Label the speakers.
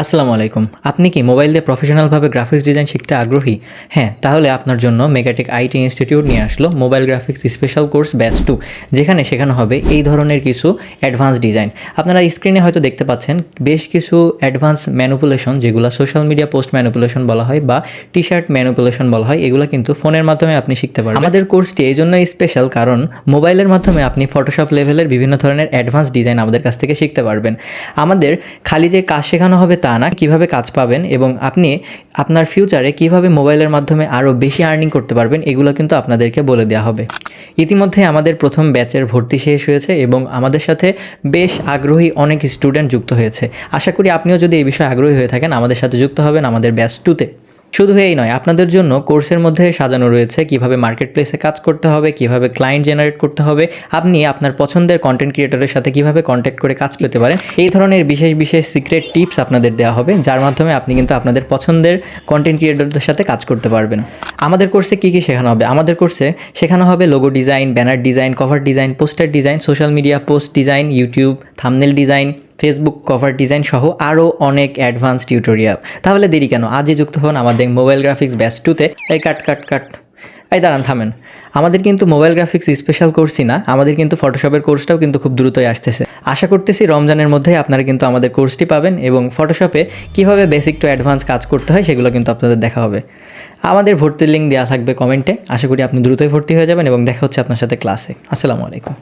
Speaker 1: আসসালামু আলাইকুম। আপনি কি মোবাইল দিয়ে প্রফেশনালভাবে গ্রাফিক্স ডিজাইন শিখতে আগ্রহী? হ্যাঁ, তাহলে আপনার জন্য মেগাটেক আইটি ইনস্টিটিউট নিয়ে আসলো mobile graphics special course batch 2, যেখানে শেখানো হবে এই ধরনের কিছু অ্যাডভান্স ডিজাইন। আপনারা স্ক্রিনে হয়তো দেখতে পাচ্ছেন বেশ কিছু অ্যাডভান্স ম্যানিপুলেশন, যেগুলো সোশ্যাল মিডিয়া পোস্ট ম্যানিপুলেশন বলা হয় বা টি শার্ট ম্যানিপুলেশন বলা হয়, এগুলো কিন্তু ফোনের মাধ্যমে আপনি শিখতে পারবেন। আমাদের কোর্সটি এই জন্যই স্পেশাল, কারণ মোবাইলের মাধ্যমে আপনি ফটোশপ লেভেলের বিভিন্ন ধরনের অ্যাডভান্স ডিজাইন আমাদের কাছ থেকে শিখতে পারবেন। আমাদের খালি যে কাজ শেখানো হবে তা না, কীভাবে কাজ পাবেন এবং আপনি আপনার ফিউচারে কীভাবে মোবাইলের মাধ্যমে আরও বেশি আর্নিং করতে পারবেন, এগুলো কিন্তু আপনাদেরকে বলে দেওয়া হবে। ইতিমধ্যে আমাদের প্রথম ব্যাচের ভর্তি শেষ হয়েছে এবং আমাদের সাথে বেশ আগ্রহী অনেক স্টুডেন্ট যুক্ত হয়েছে। আশা করি আপনিও যদি এই বিষয়ে আগ্রহী হয়ে থাকেন, আমাদের সাথে যুক্ত হবেন আমাদের ব্যাচ 2তে। শুধু এই নয়, আপনাদের জন্য কোর্সের মধ্যে সাজানো রয়েছে কিভাবে মার্কেট প্লেসে কাজ করতে হবে, কিভাবে ক্লায়েন্ট জেনারেট করতে হবে, আপনি আপনার পছন্দের কন্টেন্ট ক্রিয়েটরের সাথে কিভাবে কন্ট্যাক্ট করে কাজ পেতে পারেন। এই ধরনের বিশেষ বিশেষ সিক্রেট টিপস আপনাদের দেওয়া হবে, যার মাধ্যমে আপনি কিন্তু আপনাদের পছন্দের কন্টেন্ট ক্রিয়েটরদের সাথে কাজ করতে পারবেন। আমাদের কোর্সে কী কী শেখানো হবে? আমাদের কোর্সে শেখানো হবে logo design, banner design, cover design, poster design, social media post design, YouTube thumbnail design, Facebook cover design সহ আরও অনেক অ্যাডভান্স টিউটোরিয়াল। তাহলে দেরি কেন, আজই যুক্ত হন আমাদের মোবাইল গ্রাফিক্স ব্যাচ 2তে। এই কাট এই দাঁড়ান, থামেন। আমাদের কিন্তু মোবাইল গ্রাফিক্স স্পেশাল কোর্সই না, আমাদের কিন্তু ফটোশপের কোর্সটাও কিন্তু খুব দ্রুতই আসতেছে। আশা করতেছি রমজানের মধ্যেই আপনারা কিন্তু আমাদের কোর্সটি পাবেন এবং ফটোশপে কীভাবে বেসিক টু অ্যাডভান্স কাজ করতে হয় সেগুলো কিন্তু আপনাদের দেখা হবে। আমাদের ভর্তির লিঙ্ক দেওয়া থাকবে কমেন্টে। আশা করি আপনি দ্রুতই ভর্তি হয়ে যাবেন এবং দেখা হচ্ছে আপনার সাথে ক্লাসে। আসসালামু আলাইকুম।